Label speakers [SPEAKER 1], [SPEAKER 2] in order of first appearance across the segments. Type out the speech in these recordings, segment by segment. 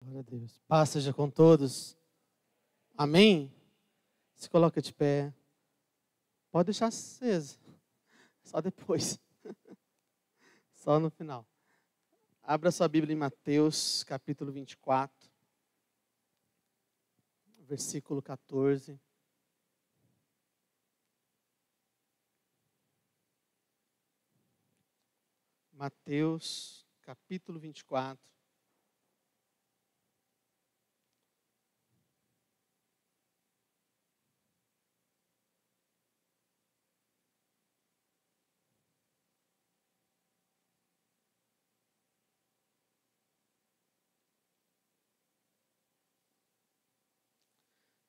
[SPEAKER 1] Glória a Deus. Paz seja com todos. Amém? Se coloca de pé. Pode deixar aceso. Só depois. Só no final. Abra sua Bíblia em Mateus, capítulo 24. Versículo 14. Mateus, capítulo 24.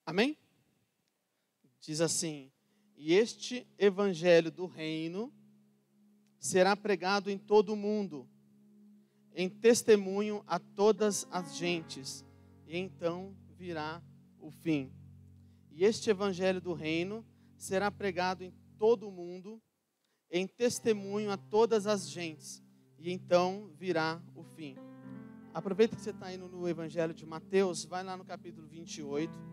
[SPEAKER 1] Amém? Diz assim: e este evangelho do reino será pregado em todo o mundo, em testemunho a todas as gentes, e então virá o fim. E este evangelho do reino será pregado em todo o mundo, em testemunho a todas as gentes, e então virá o fim. Aproveita que você está indo no evangelho de Mateus, vai lá no capítulo 28.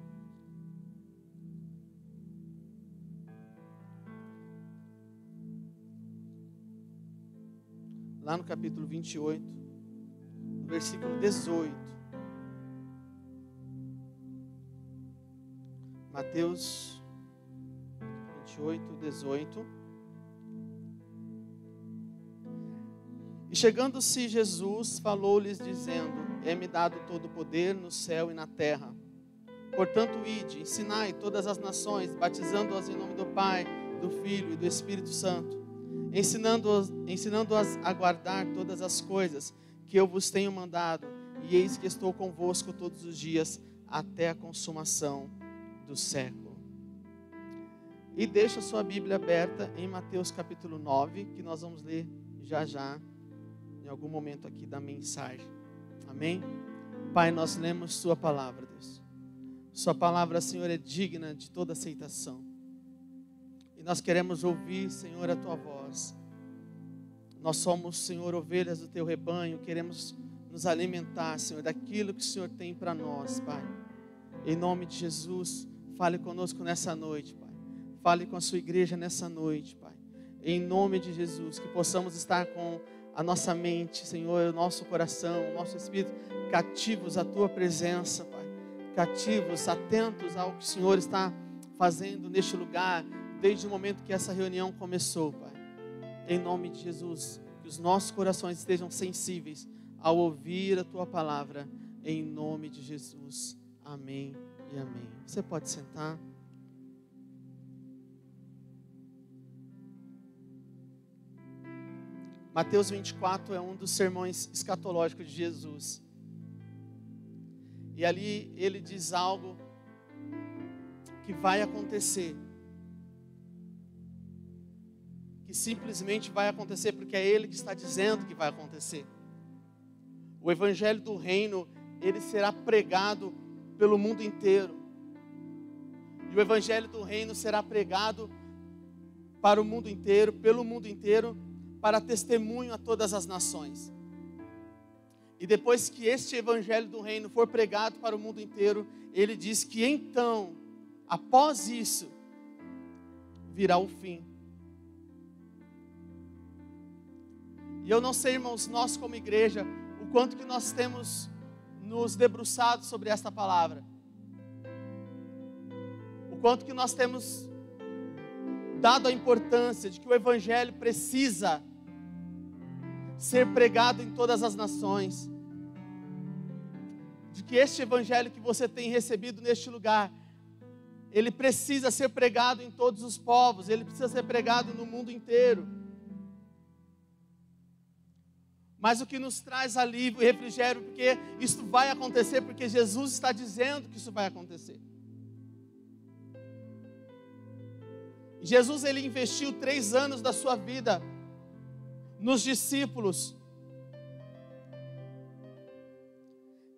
[SPEAKER 1] Lá no capítulo 28, no versículo 18. Mateus 28, 18. E chegando-se Jesus, falou-lhes dizendo: é-me dado todo o poder no céu e na terra. Portanto, ide, ensinai todas as nações, batizando-as em nome do Pai, do Filho e do Espírito Santo, ensinando-as a guardar todas as coisas que eu vos tenho mandado, e eis que estou convosco todos os dias, até a consumação do século. E deixa a sua Bíblia aberta em Mateus capítulo 9, que nós vamos ler já, em algum momento aqui da mensagem. Amém? Pai, nós lemos sua palavra, Deus. Sua palavra, Senhor, é digna de toda aceitação. E nós queremos ouvir, Senhor, a tua voz. Nós somos, Senhor, ovelhas do teu rebanho. Queremos nos alimentar, Senhor, daquilo que o Senhor tem para nós, Pai. Em nome de Jesus, fale conosco nessa noite, Pai. Fale com a sua igreja nessa noite, Pai. Em nome de Jesus, que possamos estar com a nossa mente, Senhor, o nosso coração, o nosso espírito, cativos à tua presença, Pai. Cativos, atentos ao que o Senhor está fazendo neste lugar, desde o momento que essa reunião começou, Pai. Em nome de Jesus, que os nossos corações estejam sensíveis ao ouvir a tua palavra, em nome de Jesus. Amém e amém. Você pode sentar. Mateus 24 é um dos sermões escatológicos de Jesus. E ali ele diz algo que vai acontecer. Que simplesmente vai acontecer porque é Ele que está dizendo que vai acontecer. O Evangelho do Reino, ele será pregado pelo mundo inteiro. E o Evangelho do Reino será pregado para o mundo inteiro, pelo mundo inteiro, para testemunho a todas as nações. E depois que este Evangelho do Reino for pregado para o mundo inteiro, ele diz que então, após isso, virá o fim. E eu não sei, irmãos, nós como igreja, o quanto que nós temos nos debruçado sobre esta palavra. O quanto que nós temos dado a importância de que o Evangelho precisa ser pregado em todas as nações. De que este Evangelho que você tem recebido neste lugar, ele precisa ser pregado em todos os povos, ele precisa ser pregado no mundo inteiro. Mas o que nos traz alívio e refrigério, porque isso vai acontecer, porque Jesus está dizendo que isso vai acontecer. Jesus, ele investiu 3 anos da sua vida nos discípulos.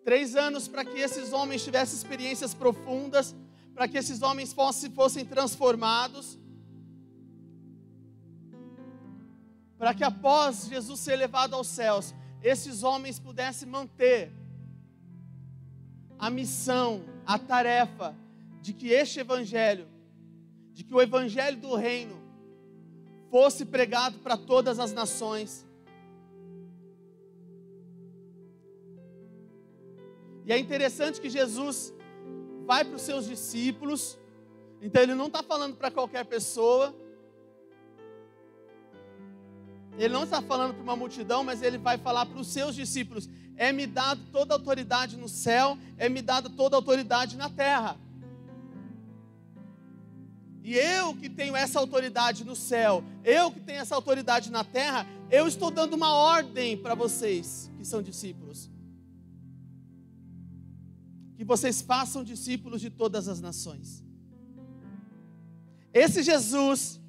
[SPEAKER 1] 3 anos para que esses homens tivessem experiências profundas, para que esses homens fossem transformados, para que após Jesus ser levado aos céus, esses homens pudessem manter a missão, a tarefa de que este evangelho, de que o evangelho do reino fosse pregado para todas as nações. E é interessante que Jesus vai para os seus discípulos, então ele não está falando para qualquer pessoa, ele não está falando para uma multidão, mas ele vai falar para os seus discípulos: é-me dado toda a autoridade no céu, é-me dada toda a autoridade na terra. E eu que tenho essa autoridade no céu, eu que tenho essa autoridade na terra, eu estou dando uma ordem para vocês que são discípulos. Que vocês façam discípulos de todas as nações. Esse Jesus,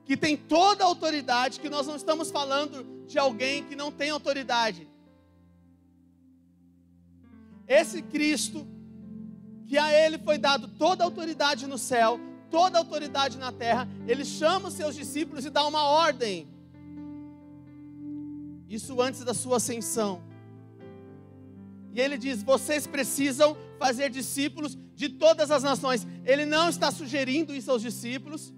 [SPEAKER 1] que tem toda a autoridade, que nós não estamos falando de alguém que não tem autoridade. Esse Cristo, que a Ele foi dado toda a autoridade no céu, toda a autoridade na terra, Ele chama os seus discípulos e dá uma ordem. Isso antes da sua ascensão. E Ele diz: vocês precisam fazer discípulos de todas as nações. Ele não está sugerindo isso aos discípulos.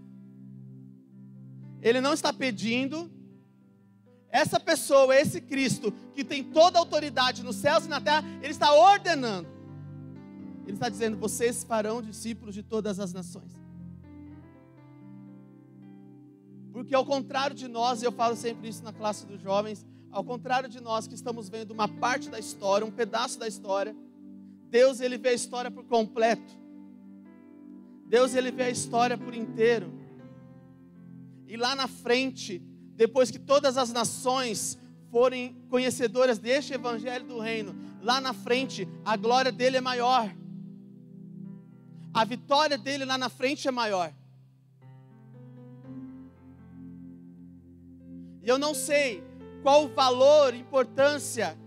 [SPEAKER 1] Ele não está pedindo. Essa pessoa, esse Cristo, que tem toda a autoridade nos céus e na terra, Ele está ordenando. Ele está dizendo: vocês farão discípulos de todas as nações. Porque ao contrário de nós, e eu falo sempre isso na classe dos jovens, ao contrário de nós que estamos vendo uma parte da história, um pedaço da história, Deus, Ele vê a história por completo. Deus, Ele vê a história por inteiro. E lá na frente, depois que todas as nações forem conhecedoras deste evangelho do reino, lá na frente, a glória dele é maior. A vitória dele lá na frente é maior. E eu não sei qual o valor, importância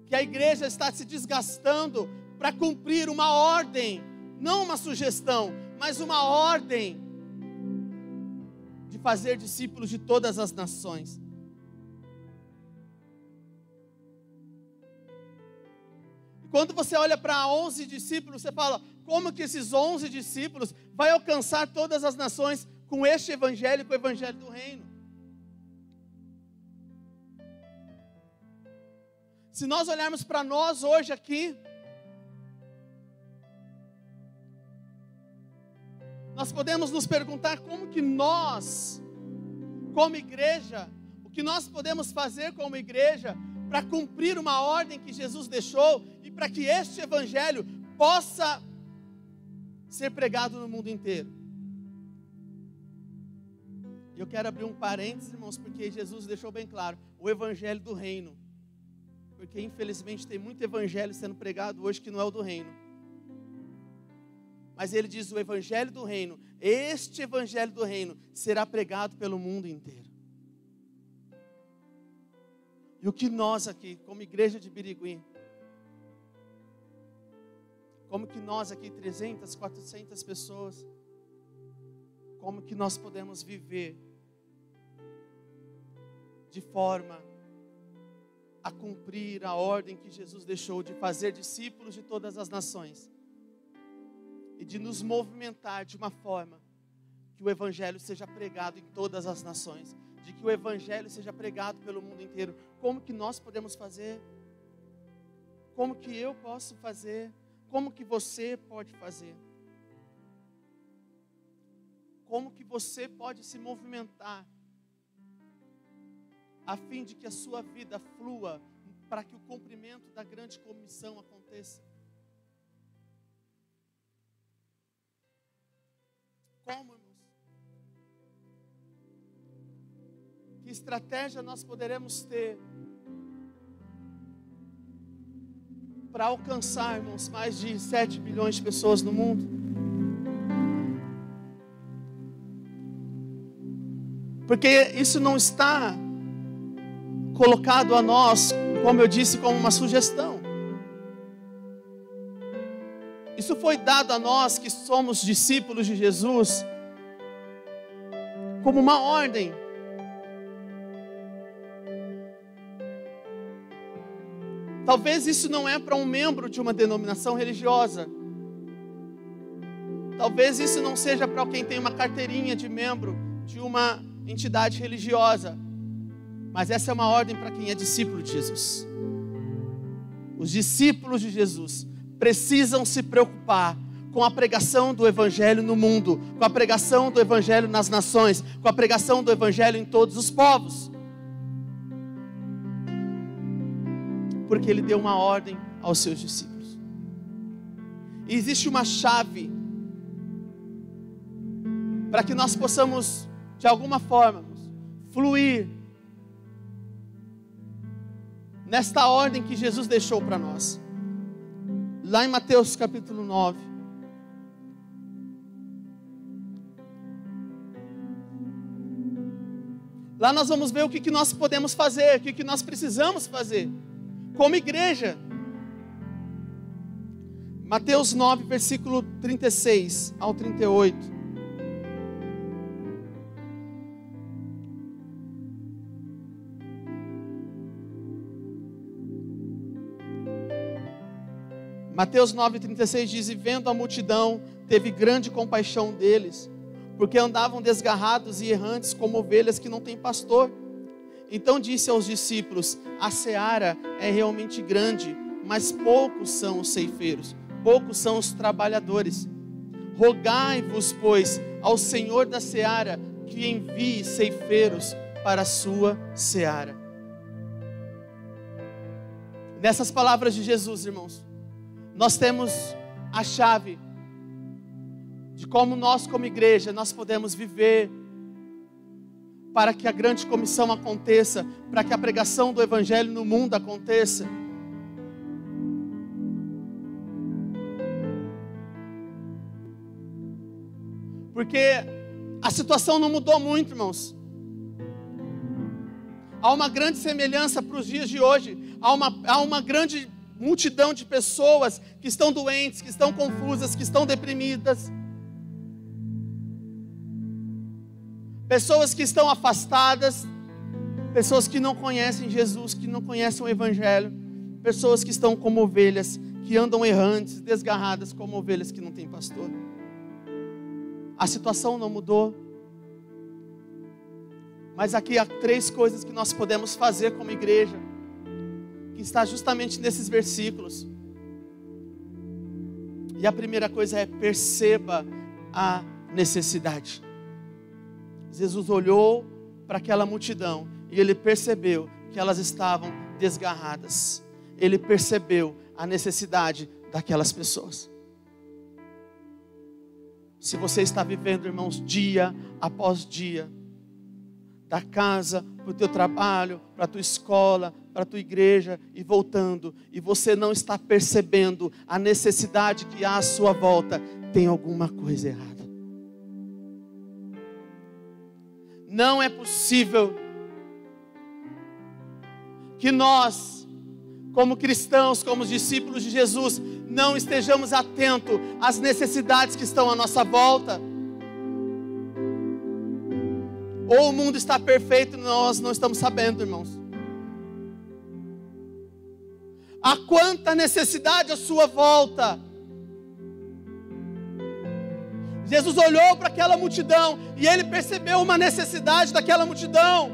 [SPEAKER 1] que a igreja está se desgastando para cumprir uma ordem, não uma sugestão, mas uma ordem de fazer discípulos de todas as nações. E quando você olha para 11 discípulos, você fala: como que esses 11 discípulos vai alcançar todas as nações com este evangelho, com o evangelho do reino? Se nós olharmos para nós hoje aqui, nós podemos nos perguntar como que nós, como igreja, o que nós podemos fazer como igreja para cumprir uma ordem que Jesus deixou e para que este evangelho possa ser pregado no mundo inteiro. Eu quero abrir um parênteses, irmãos, porque Jesus deixou bem claro: o evangelho do reino. Porque infelizmente tem muito evangelho sendo pregado hoje que não é o do reino. Mas ele diz: o evangelho do reino, este evangelho do reino será pregado pelo mundo inteiro. E o que nós aqui, como igreja de Birigui, como que nós aqui, 300, 400 pessoas, como que nós podemos viver de forma a cumprir a ordem que Jesus deixou de fazer discípulos de todas as nações e de nos movimentar de uma forma que o evangelho seja pregado em todas as nações, de que o evangelho seja pregado pelo mundo inteiro. Como que nós podemos fazer? Como que eu posso fazer? Como que você pode fazer? Como que você pode se movimentar a fim de que a sua vida flua para que o cumprimento da grande comissão aconteça? Como, irmãos? Que estratégia nós poderemos ter para alcançar, irmãos, mais de 7 bilhões de pessoas no mundo? Porque isso não está colocado a nós, como eu disse, como uma sugestão. Isso foi dado a nós que somos discípulos de Jesus como uma ordem. Talvez isso não é para um membro de uma denominação religiosa. Talvez isso não seja para quem tem uma carteirinha de membro de uma entidade religiosa. Mas essa é uma ordem para quem é discípulo de Jesus. Os discípulos de Jesus precisam se preocupar com a pregação do Evangelho no mundo, com a pregação do Evangelho nas nações, com a pregação do Evangelho em todos os povos. Porque Ele deu uma ordem aos seus discípulos. E existe uma chave para que nós possamos, de alguma forma, fluir nesta ordem que Jesus deixou para nós. Lá em Mateus capítulo 9. Lá nós vamos ver o que nós podemos fazer, o que nós precisamos fazer, como igreja. Mateus 9, versículo 36 ao 38. Mateus 9,36 diz: e vendo a multidão, teve grande compaixão deles, porque andavam desgarrados e errantes como ovelhas que não têm pastor. Então disse aos discípulos: a seara é realmente grande, mas poucos são os ceifeiros, poucos são os trabalhadores. Rogai-vos, pois, ao Senhor da seara, que envie ceifeiros para a sua seara. Nessas palavras de Jesus, irmãos, nós temos a chave de como nós, como igreja, nós podemos viver para que a grande comissão aconteça, para que a pregação do Evangelho no mundo aconteça. Porque a situação não mudou muito, irmãos. Há uma grande semelhança para os dias de hoje. Há uma grande multidão de pessoas que estão doentes, que estão confusas, que estão deprimidas. Pessoas que estão afastadas. Pessoas que não conhecem Jesus, que não conhecem o Evangelho. Pessoas que estão como ovelhas, que andam errantes, desgarradas como ovelhas que não têm pastor. A situação não mudou. Mas aqui há 3 coisas que nós podemos fazer como igreja, que está justamente nesses versículos. E a primeira coisa é: perceba a necessidade. Jesus olhou para aquela multidão e ele percebeu que elas estavam desgarradas. Ele percebeu a necessidade daquelas pessoas. Se você está vivendo, irmãos, dia após dia, da casa para o teu trabalho, para a tua escola, para a tua igreja e voltando, e você não está percebendo a necessidade que há à sua volta, tem alguma coisa errada. Não é possível que nós, como cristãos, como discípulos de Jesus, não estejamos atentos às necessidades que estão à nossa volta. Ou o mundo está perfeito e nós não estamos sabendo, irmãos. Há quanta necessidade à sua volta. Jesus olhou para aquela multidão e ele percebeu uma necessidade daquela multidão.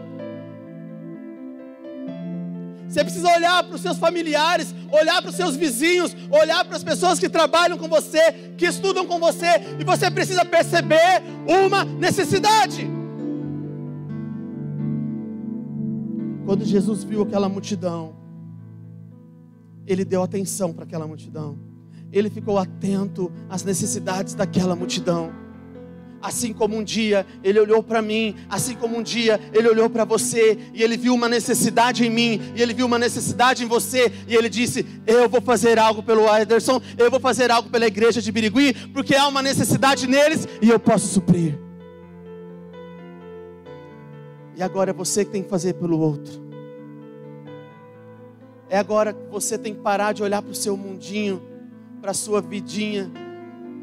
[SPEAKER 1] Você precisa olhar para os seus familiares, olhar para os seus vizinhos, olhar para as pessoas que trabalham com você, que estudam com você, e você precisa perceber uma necessidade. Quando Jesus viu aquela multidão, ele deu atenção para aquela multidão. Ele ficou atento às necessidades daquela multidão. Assim como um dia ele olhou para mim, assim como um dia ele olhou para você, e ele viu uma necessidade em mim, e ele viu uma necessidade em você, e ele disse: eu vou fazer algo pelo Ederson, eu vou fazer algo pela igreja de Birigui, porque há uma necessidade neles e eu posso suprir. E agora é você que tem que fazer pelo outro. É agora que você tem que parar de olhar para o seu mundinho, para a sua vidinha,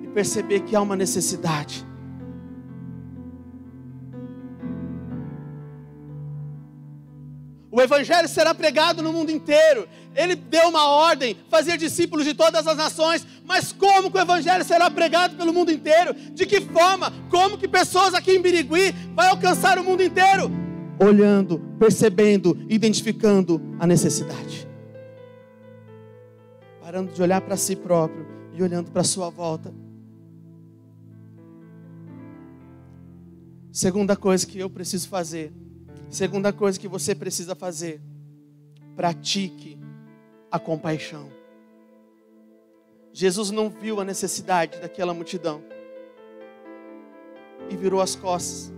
[SPEAKER 1] e perceber que há uma necessidade. O evangelho será pregado no mundo inteiro. Ele deu uma ordem, fazer discípulos de todas as nações. Mas como que o evangelho será pregado pelo mundo inteiro? De que forma? Como que pessoas aqui em Birigui vai alcançar o mundo inteiro? Olhando, percebendo, identificando a necessidade. Parando de olhar para si próprio e olhando para a sua volta. Segunda coisa que eu preciso fazer. Segunda coisa que você precisa fazer. Pratique a compaixão. Jesus não viu a necessidade daquela multidão e virou as costas.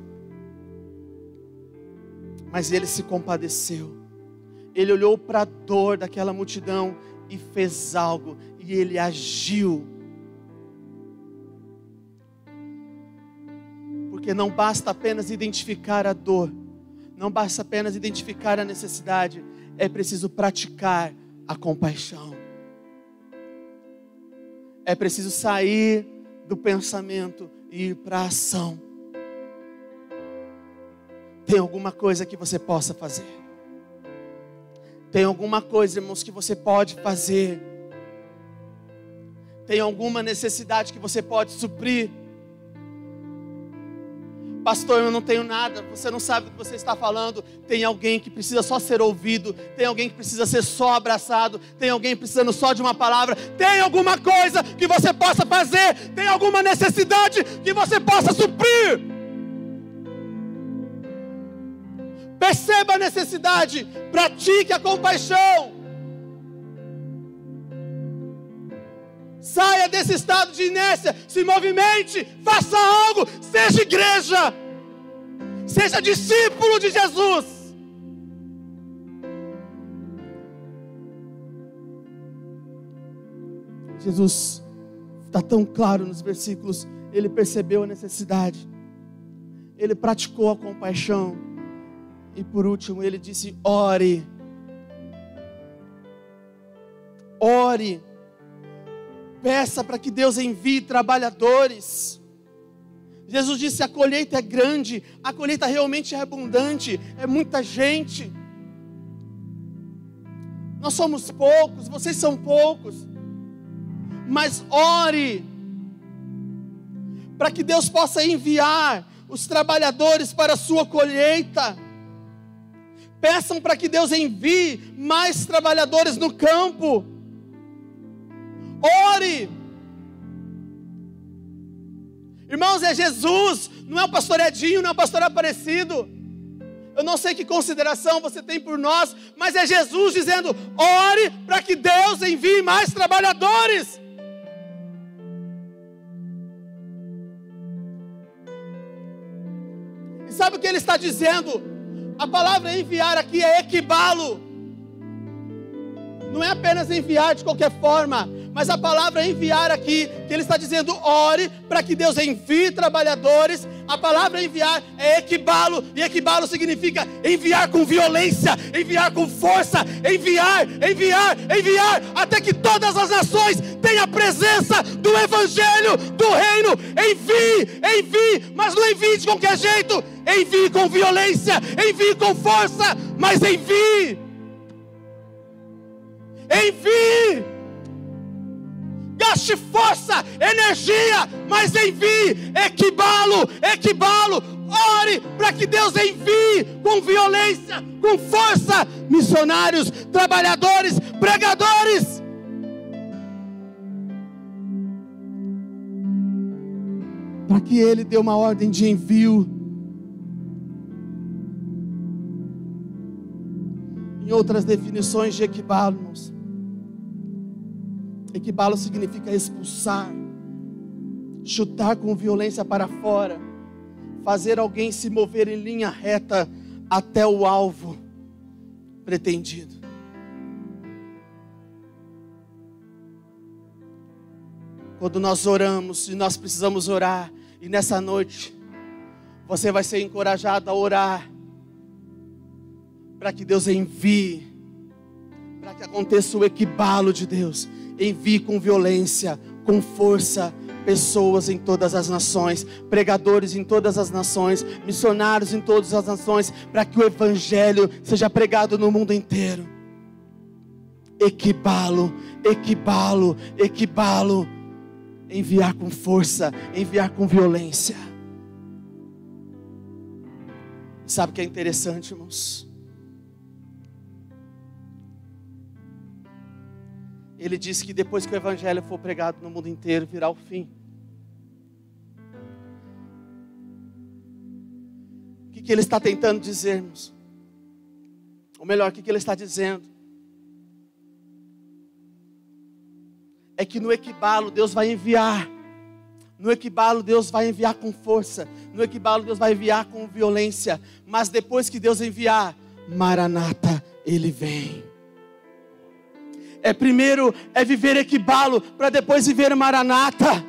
[SPEAKER 1] Mas ele se compadeceu. Ele olhou para a dor daquela multidão e fez algo. E ele agiu. Porque não basta apenas identificar a dor. Não basta apenas identificar a necessidade. É preciso praticar a compaixão. É preciso sair do pensamento e ir para a ação. Tem alguma coisa que você possa fazer? Tem alguma coisa, irmãos, que você pode fazer? Tem alguma necessidade que você pode suprir? Pastor, eu não tenho nada, você não sabe o que você está falando. Tem alguém que precisa só ser ouvido. Tem alguém que precisa ser só abraçado. Tem alguém precisando só de uma palavra. Tem alguma coisa que você possa fazer. Tem alguma necessidade que você possa suprir. Perceba a necessidade. Pratique a compaixão. Saia desse estado de inércia, se movimente, faça algo, seja igreja, seja discípulo de Jesus. Jesus está tão claro nos versículos, ele percebeu a necessidade, ele praticou a compaixão, e por último ele disse: ore, ore. Peça para que Deus envie trabalhadores. Jesus disse: a colheita é grande, a colheita realmente é abundante, é muita gente. Nós somos poucos, vocês são poucos. Mas ore, para que Deus possa enviar os trabalhadores para a sua colheita. Peçam para que Deus envie mais trabalhadores no campo. Ore. Irmãos, é Jesus, não é o pastor Edinho, não é o pastor Aparecido. Eu não sei que consideração você tem por nós, mas é Jesus dizendo: ore para que Deus envie mais trabalhadores. E sabe o que ele está dizendo? A palavra enviar aqui é equibalo. Não é apenas enviar de qualquer forma, mas a palavra enviar aqui, que ele está dizendo: ore para que Deus envie trabalhadores. A palavra enviar é equibalo, e equibalo significa enviar com violência, enviar com força, enviar, até que todas as nações tenham a presença do evangelho, do reino. Envie, mas não envie de qualquer jeito, envie com violência, envie com força, mas envie. Gaste força, energia, mas envie. Equibalo. Ore para que Deus envie com violência, com força, missionários, trabalhadores, pregadores. Para que ele dê uma ordem de envio. Em outras definições de equibalo, irmãos, equibalo significa expulsar, chutar com violência para fora, fazer alguém se mover em linha reta até o alvo pretendido. Quando nós oramos, e nós precisamos orar, e nessa noite você vai ser encorajado a orar para que Deus envie, para que aconteça o equibalo de Deus. Envie com violência, com força, pessoas em todas as nações, pregadores em todas as nações, missionários em todas as nações, para que o Evangelho seja pregado no mundo inteiro. Equibalo, equibalo, equibalo. Enviar com força, enviar com violência. Sabe o que é interessante, irmãos? Ele disse que depois que o Evangelho for pregado no mundo inteiro, virá o fim. O que ele está tentando dizer, irmãos? Ou melhor, o que ele está dizendo? É que no equibalo Deus vai enviar. No equibalo Deus vai enviar com força. No equibalo Deus vai enviar com violência. Mas depois que Deus enviar, Maranata, Ele vem. Primeiro é viver equibalo, para depois viver Maranata.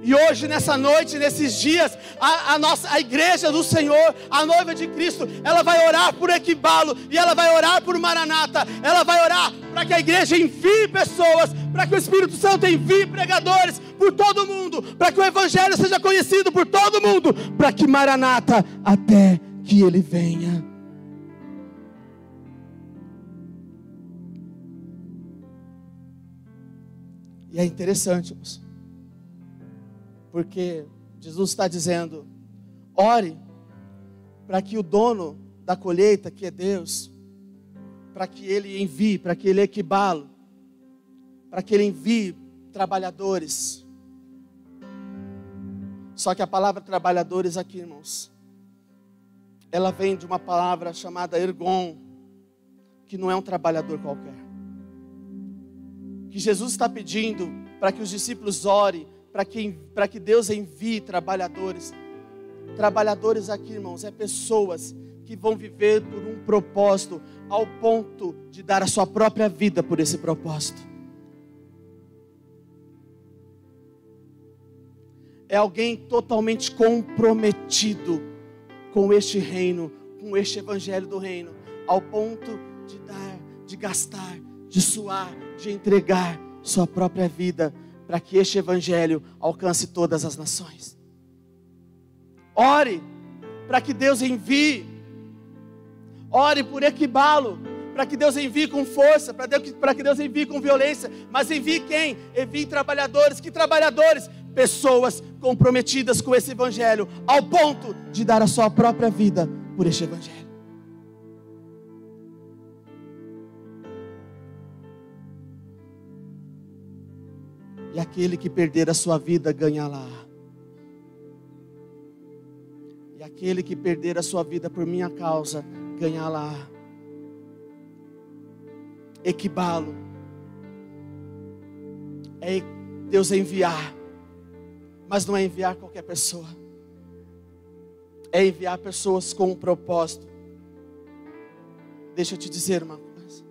[SPEAKER 1] E hoje, nessa noite, nesses dias, a igreja do Senhor, a noiva de Cristo, ela vai orar por equibalo, e ela vai orar por Maranata. Ela vai orar para que a igreja envie pessoas, para que o Espírito Santo envie pregadores por todo mundo, para que o Evangelho seja conhecido por todo mundo, para que Maranata, até que Ele venha. E é interessante, irmãos, porque Jesus está dizendo: ore para que o dono da colheita, que é Deus, para que Ele envie, para que Ele equibale, para que Ele envie trabalhadores. Só que a palavra trabalhadores aqui, irmãos, ela vem de uma palavra chamada ergon, que não é um trabalhador qualquer. Que Jesus está pedindo para que os discípulos orem, para que Deus envie trabalhadores. Trabalhadores aqui, irmãos, é pessoas que vão viver por um propósito, ao ponto de dar a sua própria vida por esse propósito. É alguém totalmente comprometido com este reino, com este evangelho do reino, ao ponto de dar, de gastar, de suar, de entregar sua própria vida, para que este evangelho alcance todas as nações. Ore para que Deus envie. Ore por equibalo, para que Deus envie com força, para que Deus envie com violência. Mas envie quem? Envie trabalhadores. Que trabalhadores? Pessoas comprometidas com esse evangelho, ao ponto de dar a sua própria vida por este evangelho. E aquele que perder a sua vida, ganha-la. E aquele que perder a sua vida por minha causa, ganhá-la. Equibalo é Deus enviar, mas não é enviar qualquer pessoa, é enviar pessoas com um propósito. Deixa eu te dizer uma coisa: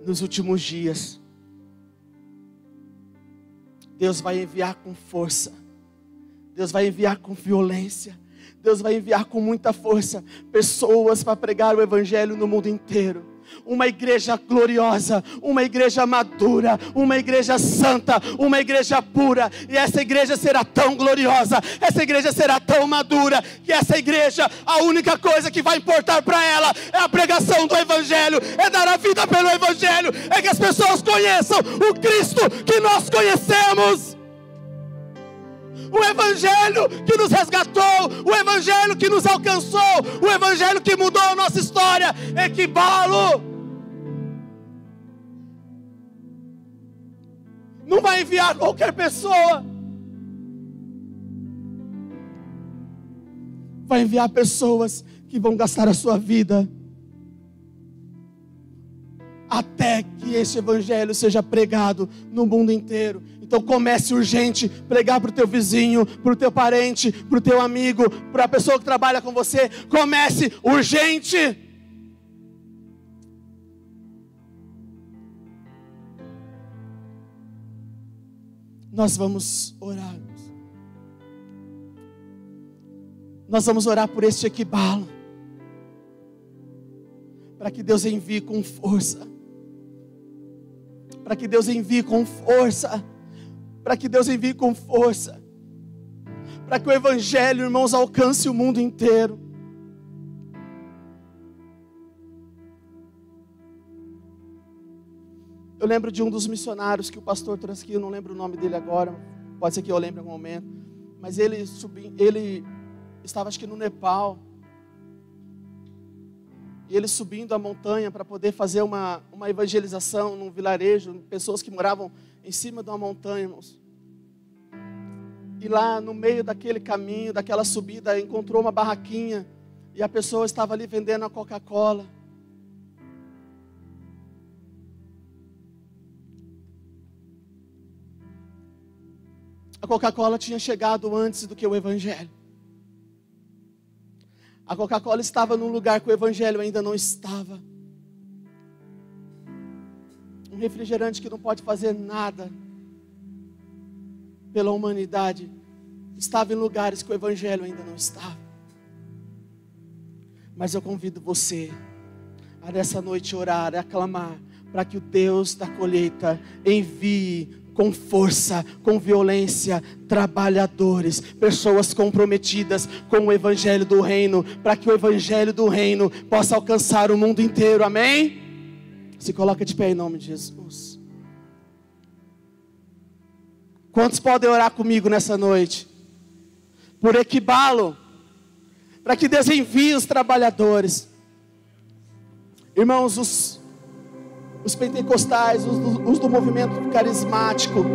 [SPEAKER 1] nos últimos dias, Deus vai enviar com força, Deus vai enviar com violência, Deus vai enviar com muita força pessoas para pregar o evangelho no mundo inteiro. Uma igreja gloriosa, uma igreja madura, uma igreja santa, uma igreja pura. E essa igreja será tão gloriosa, essa igreja será tão madura, que essa igreja, a única coisa que vai importar para ela é a pregação do evangelho, é dar a vida pelo evangelho, é que as pessoas conheçam o Cristo que nós conhecemos. O evangelho que nos resgatou, o evangelho que nos alcançou, o evangelho que mudou a nossa história. Equibalo. Não vai enviar qualquer pessoa, vai enviar pessoas que vão gastar a sua vida até que esse evangelho seja pregado no mundo inteiro. Então comece urgente, pregar para o teu vizinho, para o teu parente, para o teu amigo, para a pessoa que trabalha com você. Comece urgente. Nós vamos orar. Nós vamos orar por este equibalo, para que Deus envie com força para que Deus envie com força, para que Deus envie com força, para que o Evangelho, irmãos, alcance o mundo inteiro. Eu lembro de um dos missionários que o pastor trouxe aqui, eu não lembro o nome dele agora, pode ser que eu lembre em algum momento, mas ele estava acho que no Nepal, e ele subindo a montanha para poder fazer uma evangelização num vilarejo, pessoas que moravam em cima de uma montanha, irmãos. E lá no meio daquele caminho, daquela subida, encontrou uma barraquinha, e a pessoa estava ali vendendo a Coca-Cola. A Coca-Cola tinha chegado antes do que o Evangelho. A Coca-Cola estava num lugar que o Evangelho ainda não estava. Um refrigerante que não pode fazer nada pela humanidade, estava em lugares que o Evangelho ainda não estava. Mas eu convido você a nessa noite orar, a clamar, para que o Deus da colheita envie com força, com violência, trabalhadores, pessoas comprometidas com o Evangelho do Reino, para que o Evangelho do Reino possa alcançar o mundo inteiro, amém? Se coloca de pé em nome de Jesus. Quantos podem orar comigo nessa noite? Por Equibalo, para que Deus envie os trabalhadores. Irmãos, os pentecostais, os do movimento carismático,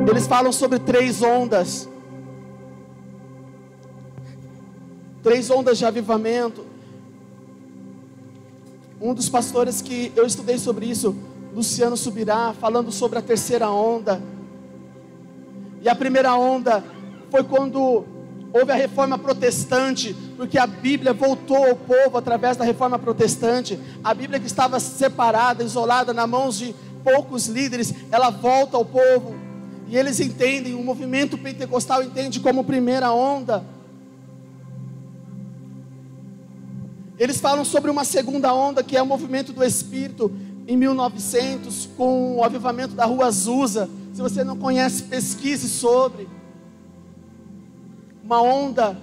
[SPEAKER 1] eles falam sobre 3 ondas. 3 ondas de avivamento. Um dos pastores que eu estudei sobre isso, Luciano Subirá, falando sobre a 3ª onda. E a 1ª onda foi quando houve a reforma protestante, porque a Bíblia voltou ao povo através da reforma protestante. A Bíblia que estava separada, isolada, nas mãos de poucos líderes, ela volta ao povo. E eles entendem, o movimento pentecostal entende como 1ª onda. Eles falam sobre uma 2ª onda, que é o movimento do Espírito, em 1900, com o avivamento da Rua Azusa. Se você não conhece, pesquise sobre. Uma onda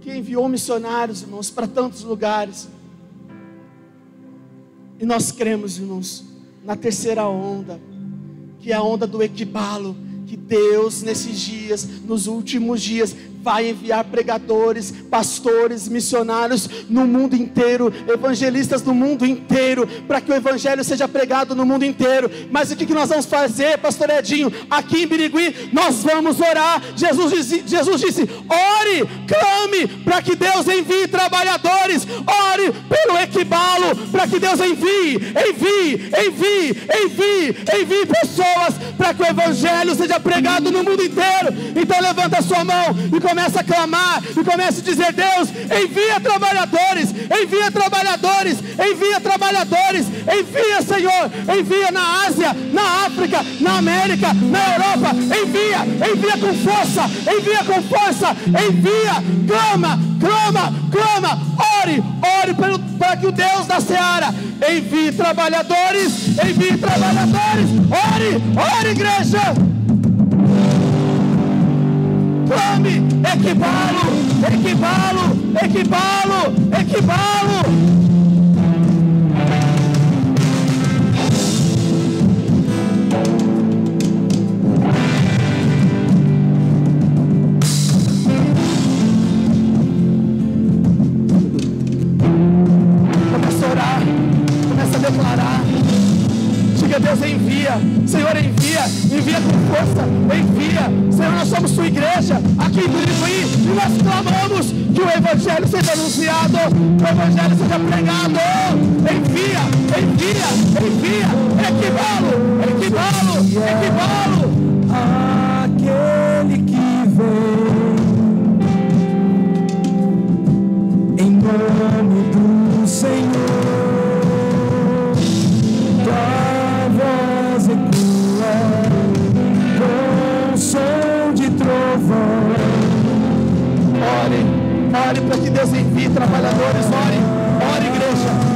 [SPEAKER 1] que enviou missionários, irmãos, para tantos lugares. E nós cremos, irmãos, na 3ª onda, que é a onda do Equibalo, que Deus nesses dias, nos últimos dias, vai enviar pregadores, pastores, missionários no mundo inteiro, evangelistas no mundo inteiro, para que o Evangelho seja pregado no mundo inteiro. Mas o que nós vamos fazer, pastor Edinho? Aqui em Birigui, nós vamos orar. Jesus disse, ore, clame, para que Deus envie trabalhadores. Ore pelo Equibalo, para que Deus envie pessoas, para que o Evangelho seja pregado no mundo inteiro. Então levanta a sua mão e começa a clamar, e começa a dizer, Deus, envia trabalhadores, envia trabalhadores, envia trabalhadores, envia, Senhor, envia na Ásia, na África, na América, na Europa, envia com força, envia, clama, ore para que o Deus da Seara envie trabalhadores, ore igreja, clame, Equibalo. Começa a orar, começa a declarar. Diga, Deus, envia, Senhor, envia com força, Senhor, nós somos sua igreja aqui em Birigui, e nós clamamos que o Evangelho seja anunciado, que o Evangelho seja pregado. Envia, Equibalo,
[SPEAKER 2] aquele que vem em nome do Senhor.
[SPEAKER 1] Ore para que Deus envie trabalhadores, ore igreja.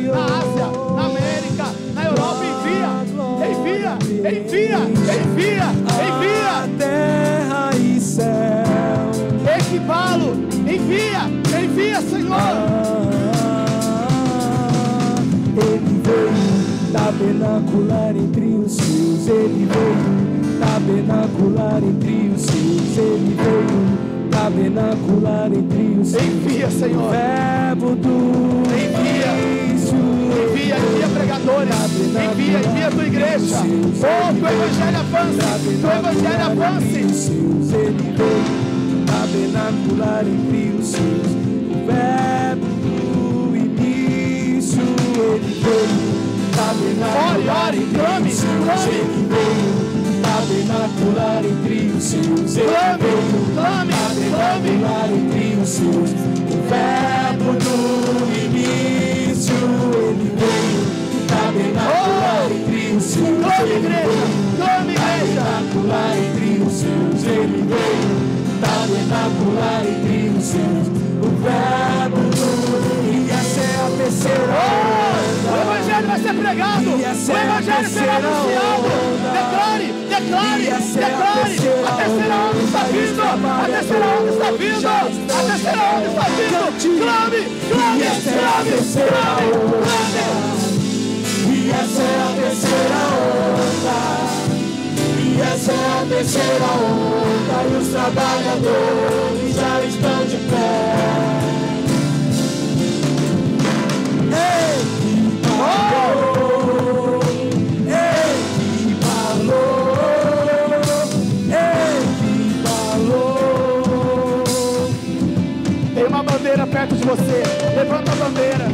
[SPEAKER 1] na Ásia, na América, na Europa. Envia.
[SPEAKER 2] Terra e céu.
[SPEAKER 1] Equibalo, envia, Senhor.
[SPEAKER 2] Ele veio tabernacular entre os seus. Ele veio tabernacular entre os seus. Ele veio tabernacular entre os seus.
[SPEAKER 1] Envia, Senhor.
[SPEAKER 2] Verbo do
[SPEAKER 1] Envia pregadores, envia a tua igreja. Oh, que o evangelho avance.
[SPEAKER 2] Ele veio tabernacular entre os seus. O verbo do início. Ele veio tabernacular entre os seus. Ele veio tabernacular entre os seus. Tabernacular entre os seus. O verbo do início. Ele veio tabernacular entre os seus. Tabernacular entre os seus. Ele veio tabernacular entre os seus. O verbo do e essa é a terceira.
[SPEAKER 1] O evangelho vai ser pregado. O evangelho será anunciado. Declare. A terceira onda está vindo. Clame.
[SPEAKER 2] E essa é a terceira onda. E os trabalhadores já estão de pé.
[SPEAKER 1] Tem uma bandeira perto de você. Levanta a bandeira.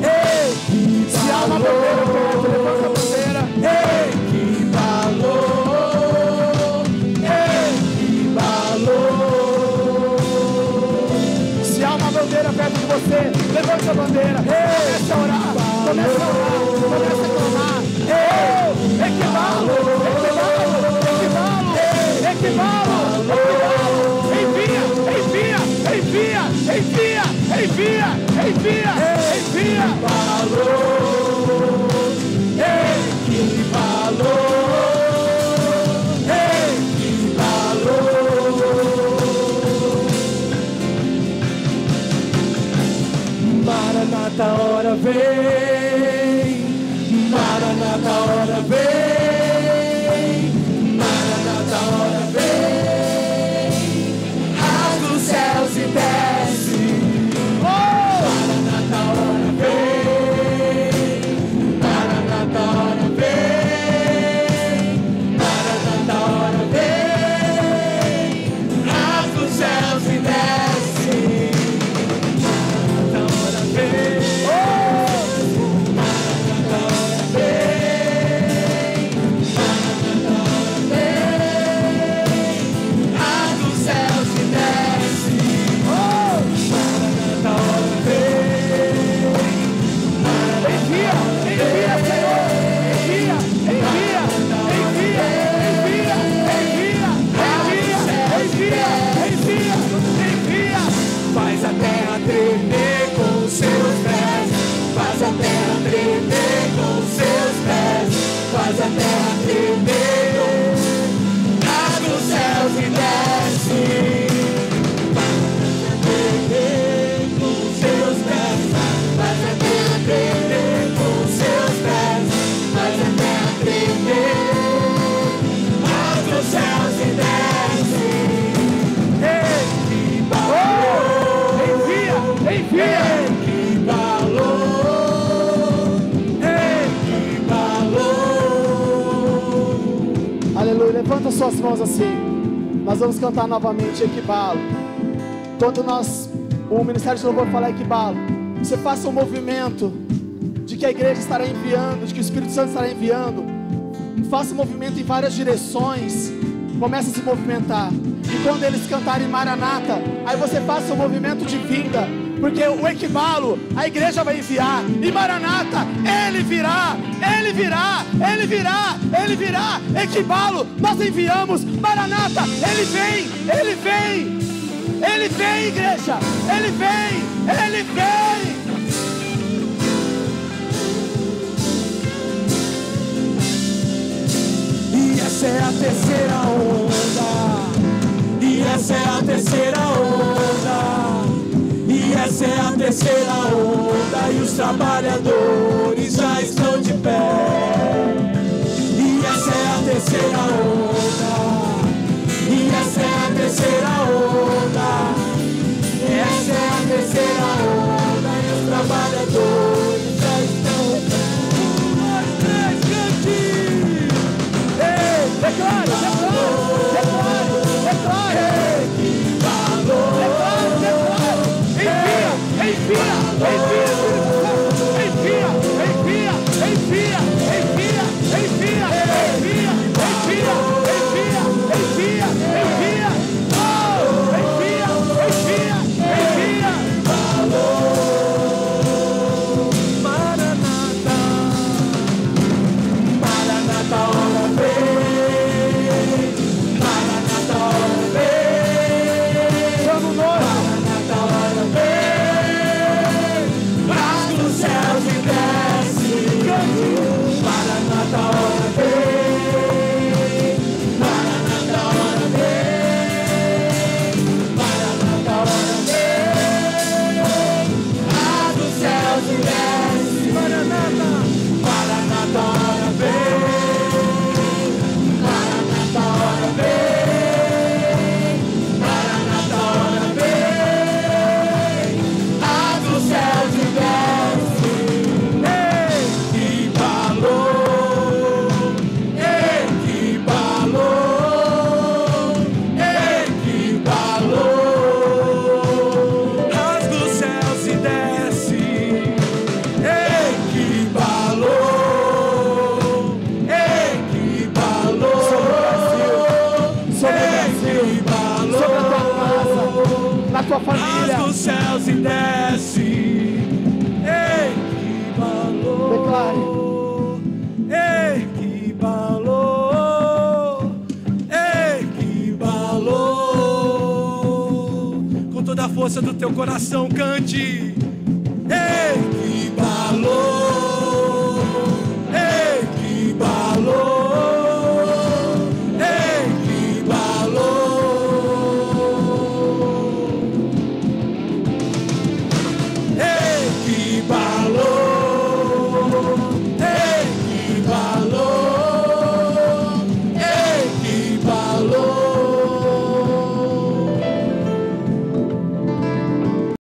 [SPEAKER 1] Se há uma bandeira perto, levanta a bandeira. Se há uma bandeira perto de você, levanta a bandeira. Comece a orar, comece a clamar. Equibalo. Envia.
[SPEAKER 2] Maranata, hora vem. Maranata, hora vem. Maranata, hora vem. Rasga os céus e desce. Maranata, hora vem. Maranata, hora vem. Maranata, hora vem. Rasga os céus e desce. Maranata, hora vem. Maranata, hora vem. Maranata, hora vem. Rasga os céus e desce. Maranata, hora vem.
[SPEAKER 1] Envia, Senhor. Envia.
[SPEAKER 2] Faz a terra tremer com os seus pés. Faz a terra tremer com os seus pés. Faz a terra tremer. Rasga os céus e desce. Tremer com os seus pés. Faz a terra tremer com os seus pés. Faz a terra tremer. Rasga os céus e desce.
[SPEAKER 1] Aleluia, levanta suas mãos assim. Nós vamos cantar novamente Equibalo. Quando o Ministério de Louvor falar Equibalo, você faça um movimento de que a igreja estará enviando, de que o Espírito Santo estará enviando. Faça um movimento em várias direções. Comece a se movimentar. E quando eles cantarem Maranata, aí você faça um movimento de vinda. Porque o Equibalo, a igreja vai enviar. E Maranata, Ele virá. Equibalo, nós enviamos. Maranata, Ele vem, igreja. Ele vem.
[SPEAKER 2] terceira onda. E essa é a terceira onda. E essa é a terceira onda. E os trabalhadores já estão de pé. E essa é a terceira onda. E essa é a terceira onda. Essa é a terceira onda. E os trabalhadores já estão de pé. 1, 2, 3, cante! Ei, declare, declare, declare, declare! Declare, declare! Envia, envia, envia, envia, envia, envia, envia, envia, envia, envia, envia, envia, oh, envia, envia, envia. Maranata, Maranata, hora vem, Maranata, hora vem, vamos nós, Maranata, hora vem, rasga os céus e desce, Maranata, hora vem, Maranata, hora vem, Maranata, hora vem, rasga os céus e desce, Maranata, Maranata, hora vem, Maranata, hora vem, Maranata, hora vem, abre os céus e desce. Equibalou, rasga os céus e desce. Equibalou, equibalou, sobre o Brasil, sobre a tua casa, na tua família. Rasga os céus e desce. Equibalou, equibalou, equibalou. Com toda a força do teu coração, cante.